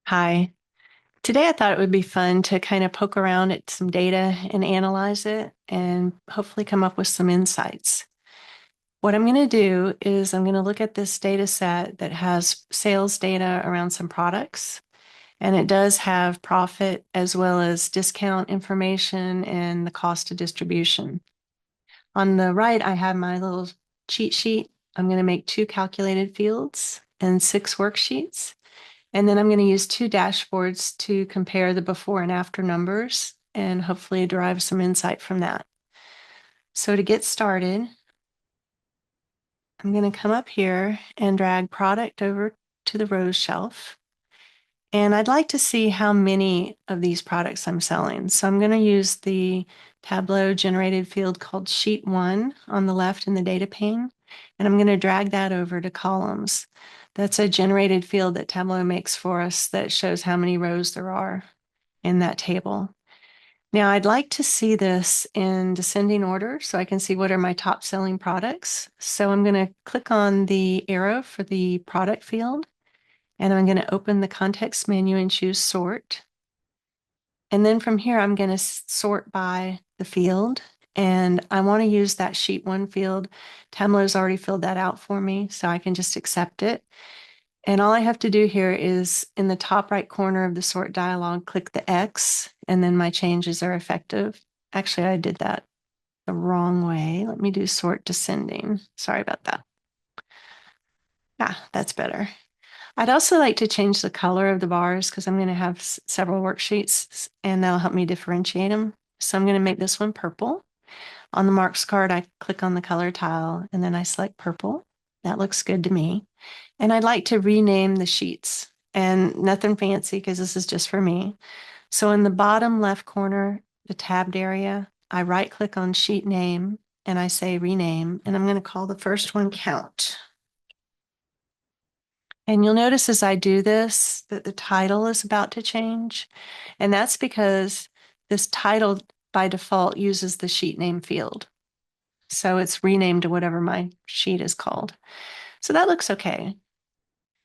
Hi. Today I thought it would be fun to kind of poke around at some data and analyze it and hopefully come up with some insights. What I'm going to do is I'm going to look at this data set that has sales data around some products, and it does have profit as well as discount information and the cost of distribution. On the right, I have my little cheat sheet. I'm going to make two calculated fields and six worksheets. And then I'm going to use two dashboards to compare the before and after numbers and hopefully derive some insight from that. So to get started, I'm going to come up here and drag product over to the rows shelf. And I'd like to see how many of these products I'm selling. So I'm going to use the Tableau generated field called Sheet 1 on the left in the data pane. And I'm going to drag that over to columns. That's a generated field that Tableau makes for us that shows how many rows there are in that table. Now, I'd like to see this in descending order so I can see what are my top selling products. So I'm going to click on the arrow for the product field, and I'm going to open the context menu and choose sort. And then from here, I'm going to sort by the field. And I want to use that sheet 1 field. Tableau's already filled that out for me, so I can just accept it. And all I have to do here is in the top right corner of the sort dialog, click the X, and then my changes are effective. Actually, I did that the wrong way. Let me do sort descending. Sorry about that. That's better. I'd also like to change the color of the bars because I'm going to have several worksheets and that'll help me differentiate them. So I'm going to make this one purple. On the marks card, I click on the color tile and then I select purple. That looks good to me. And I'd like to rename the sheets, and nothing fancy because this is just for me. So in the bottom left corner, the tabbed area, I right click on sheet name and I say rename, and I'm going to call the first one count. And you'll notice as I do this that the title is about to change. And that's because this title by default uses the sheet name field. So it's renamed to whatever my sheet is called. So that looks okay.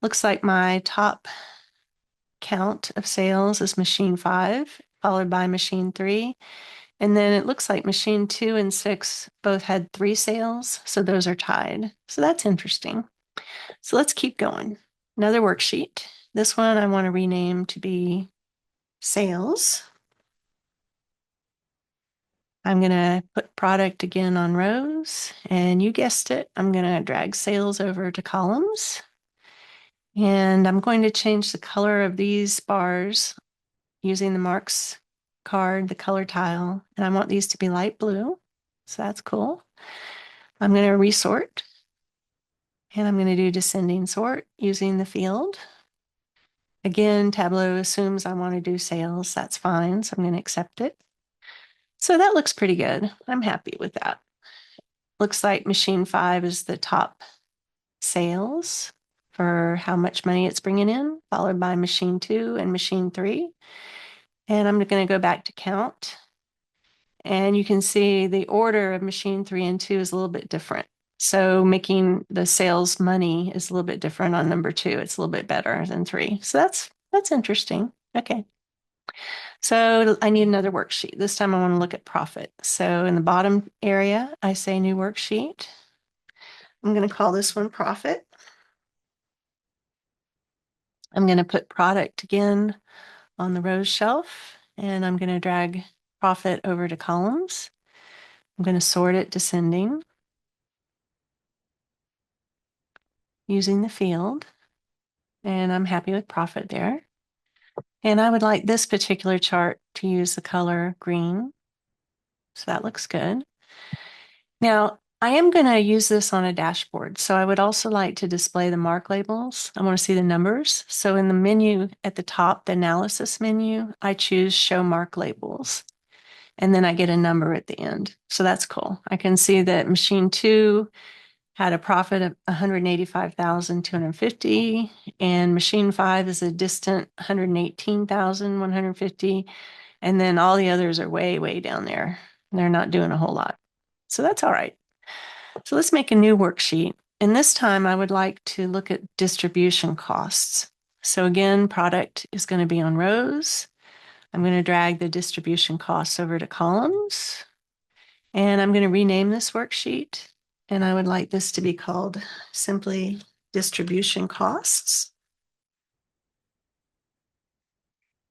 Looks like my top count of sales is machine 5, followed by machine 3. And then it looks like machine 2 and 6 both had 3 sales. So those are tied. So that's interesting. So let's keep going. Another worksheet. This one I want to rename to be sales. I'm going to put product again on rows, and you guessed it, I'm going to drag sales over to columns. And I'm going to change the color of these bars using the marks card, the color tile, and I want these to be light blue. So that's cool. I'm going to resort, and I'm going to do descending sort using the field. Again, Tableau assumes I want to do sales. That's fine. So I'm going to accept it. So that looks pretty good. I'm happy with that. Looks like machine 5 is the top sales for how much money it's bringing in, followed by machine 2 and machine 3. And I'm going to go back to count. And you can see the order of machine 3 and 2 is a little bit different. So making the sales money is a little bit different on number 2. It's a little bit better than 3. So that's interesting. Okay. So I need another worksheet. This time I want to look at profit. So in the bottom area, I say new worksheet. I'm going to call this one profit. I'm going to put product again on the rows shelf, and I'm going to drag profit over to columns. I'm going to sort it descending using the field, and I'm happy with profit there. And I would like this particular chart to use the color green. So that looks good. Now, I am going to use this on a dashboard. So I would also like to display the mark labels. I want to see the numbers. So in the menu at the top, the analysis menu, I choose show mark labels. And then I get a number at the end. So that's cool. I can see that machine 2 had a profit of 185,250, and machine 5 is a distant 118,150, and then all the others are way, way down there. They're not doing a whole lot. So that's all right. So let's make a new worksheet. And this time I would like to look at distribution costs. So again, product is going to be on rows. I'm going to drag the distribution costs over to columns. And I'm going to rename this worksheet. And I would like this to be called simply distribution costs.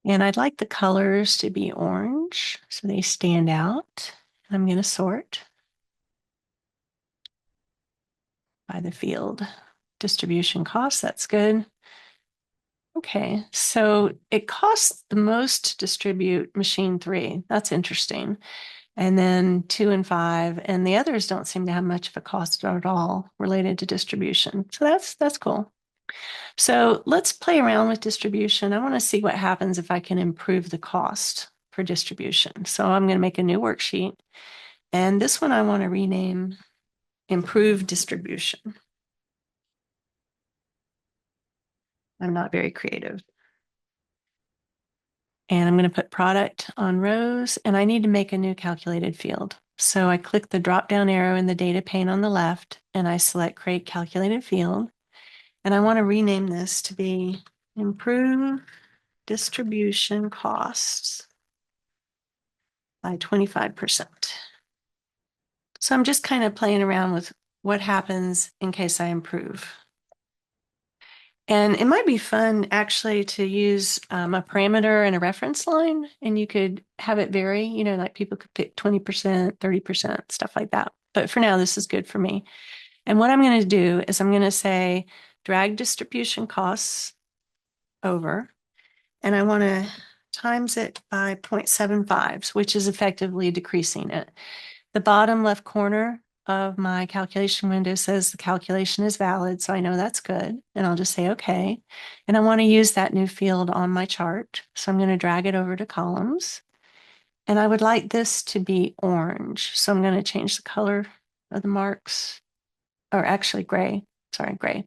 And I'd like the colors to be orange so they stand out. I'm going to sort by the field. Distribution costs, that's good. Okay, so it costs the most to distribute machine 3. That's interesting. And then 2 and 5, and the others don't seem to have much of a cost at all related to distribution. So that's cool. So let's play around with distribution. I want to see what happens if I can improve the cost for distribution. So I'm going to make a new worksheet. And this one I want to rename Improve Distribution. I'm not very creative. And I'm going to put product on rows, and I need to make a new calculated field. So I click the drop-down arrow in the data pane on the left, and I select Create Calculated Field. And I want to rename this to be Improve Distribution Costs by 25%. So I'm just kind of playing around with what happens in case I improve. And it might be fun actually to use a parameter and a reference line, and you could have it vary, like people could pick 20%, 30%, stuff like that. But for now, this is good for me. And what I'm going to do is I'm going to say drag distribution costs over, and I want to times it by 0.75, which is effectively decreasing it. The bottom left corner of my calculation window says the calculation is valid, so I know that's good. And I'll just say okay. And I want to use that new field on my chart. So I'm going to drag it over to columns. And I would like this to be orange. So I'm going to change the color of the marks, or actually gray. Sorry, gray.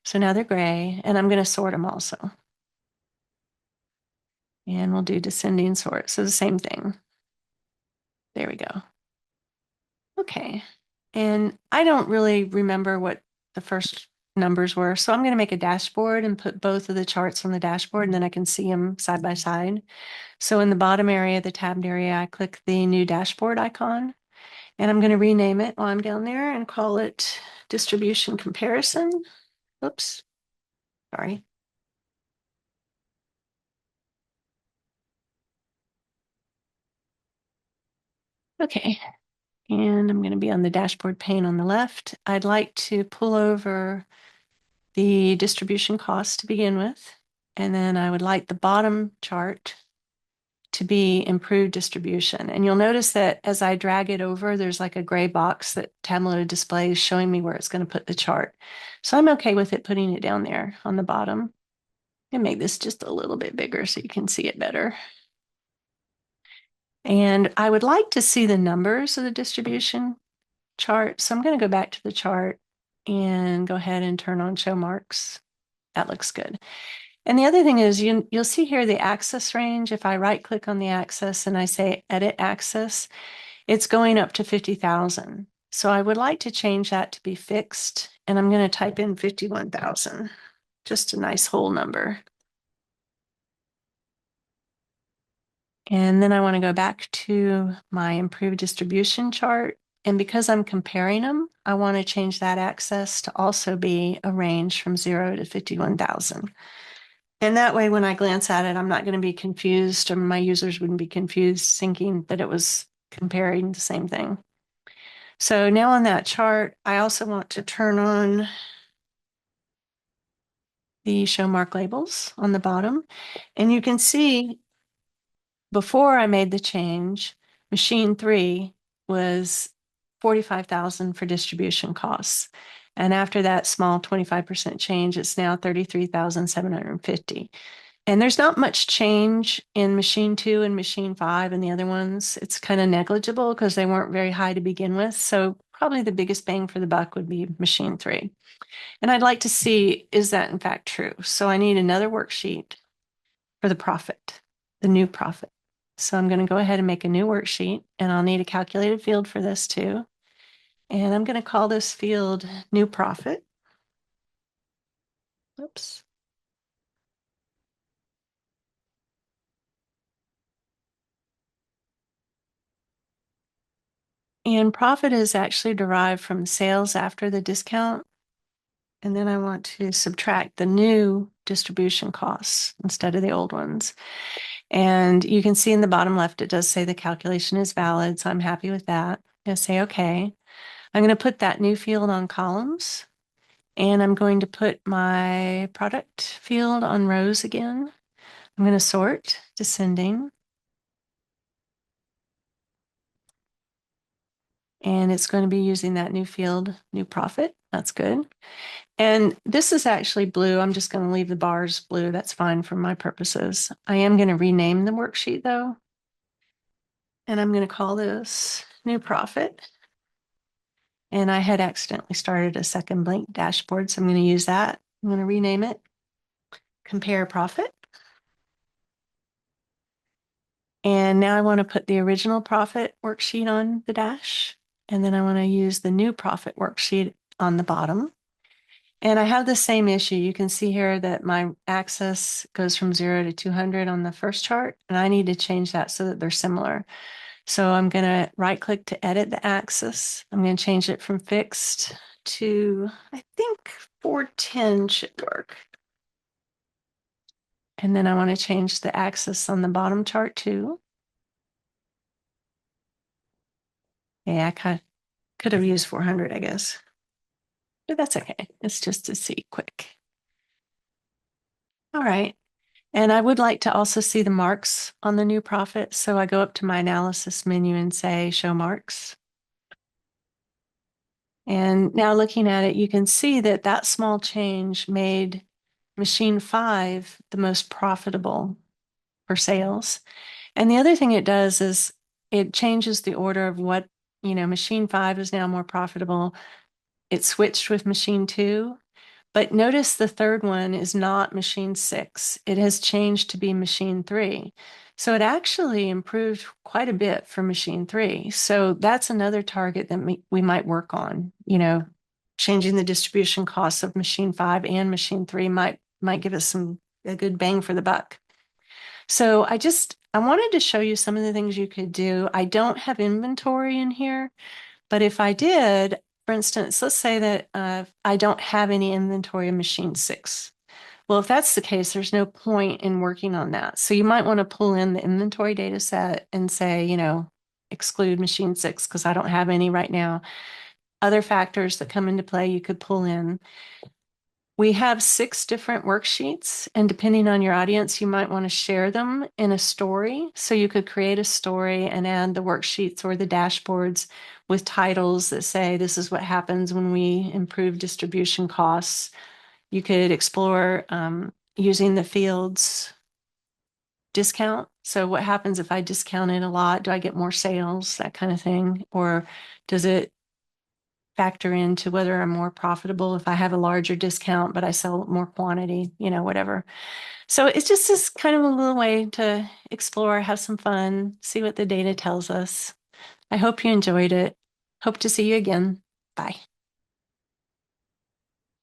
So now they're gray, and I'm going to sort them also. And we'll do descending sort. So the same thing. There we go. Okay. And I don't really remember what the first numbers were. So I'm going to make a dashboard and put both of the charts on the dashboard, and then I can see them side by side. So in the bottom area, the tabbed area, I click the new dashboard icon, and I'm going to rename it while I'm down there and call it distribution comparison. Oops, sorry. Okay. And I'm going to be on the dashboard pane on the left. I'd like to pull over the distribution cost to begin with. And then I would like the bottom chart to be improved distribution. And you'll notice that as I drag it over, there's like a gray box that Tableau displays showing me where it's going to put the chart. So I'm okay with it putting it down there on the bottom. And make this just a little bit bigger so you can see it better. And I would like to see the numbers of the distribution chart. So I'm going to go back to the chart and go ahead and turn on show marks. That looks good. And the other thing is you'll see here the axis range. If I right click on the axis and I say edit axis, it's going up to 50,000. So I would like to change that to be fixed. And I'm going to type in 51,000, just a nice whole number. And then I want to go back to my improved distribution chart. And because I'm comparing them, I want to change that axis to also be a range from 0 to 51,000. And that way, when I glance at it, I'm not going to be confused, or my users wouldn't be confused thinking that it was comparing the same thing. So now on that chart, I also want to turn on the show mark labels on the bottom. And you can see before I made the change, machine 3 was 45,000 for distribution costs. And after that small 25% change, it's now 33,750. And there's not much change in machine 2 and machine 5 and the other ones. It's kind of negligible because they weren't very high to begin with. So probably the biggest bang for the buck would be machine 3. And I'd like to see, is that in fact true? So I need another worksheet for the profit, the new profit. So I'm going to go ahead and make a new worksheet, and I'll need a calculated field for this too. And I'm going to call this field new profit. Oops. And profit is actually derived from sales after the discount. And then I want to subtract the new distribution costs instead of the old ones. And you can see in the bottom left, it does say the calculation is valid. So I'm happy with that. I'm going to say OK. I'm going to put that new field on columns. And I'm going to put my product field on rows again. I'm going to sort descending. And it's going to be using that new field, new profit. That's good. And this is actually blue. I'm just going to leave the bars blue. That's fine for my purposes. I am going to rename the worksheet though. And I'm going to call this new profit. And I had accidentally started a second blank dashboard, so I'm going to use that. I'm going to rename it compare profit. And now I want to put the original profit worksheet on the dash. And then I want to use the new profit worksheet on the bottom. And I have the same issue. You can see here that my axis goes from 0 to 200 on the first chart, and I need to change that so that they're similar. So I'm going to right click to edit the axis. I'm going to change it from fixed to, I think 410 should work. And then I want to change the axis on the bottom chart too. Yeah, I could have used 400, I guess. But that's okay. It's just to see quick. All right. And I would like to also see the marks on the new profit. So I go up to my analysis menu and say show marks. And now looking at it, you can see that that small change made machine 5 the most profitable for sales. And the other thing it does is it changes the order of what, machine 5 is now more profitable. It switched with machine 2. But notice the third one is not machine 6. It has changed to be machine 3. So it actually improved quite a bit for machine 3. So that's another target that we might work on. Changing the distribution costs of machine 5 and machine 3 might give us a good bang for the buck. So I wanted to show you some of the things you could do. I don't have inventory in here, but if I did, for instance, let's say that I don't have any inventory of machine 6. Well, if that's the case, there's no point in working on that. So you might want to pull in the inventory data set and say, exclude machine 6 because I don't have any right now. Other factors that come into play you could pull in. We have 6 different worksheets, and depending on your audience, you might want to share them in a story. So you could create a story and add the worksheets or the dashboards with titles that say, this is what happens when we improve distribution costs. You could explore using the fields discount. So what happens if I discount it a lot? Do I get more sales? That kind of thing. Or does it factor into whether I'm more profitable if I have a larger discount, but I sell more quantity, whatever. So it's just this kind of a little way to explore, have some fun, see what the data tells us. I hope you enjoyed it. Hope to see you again. Bye.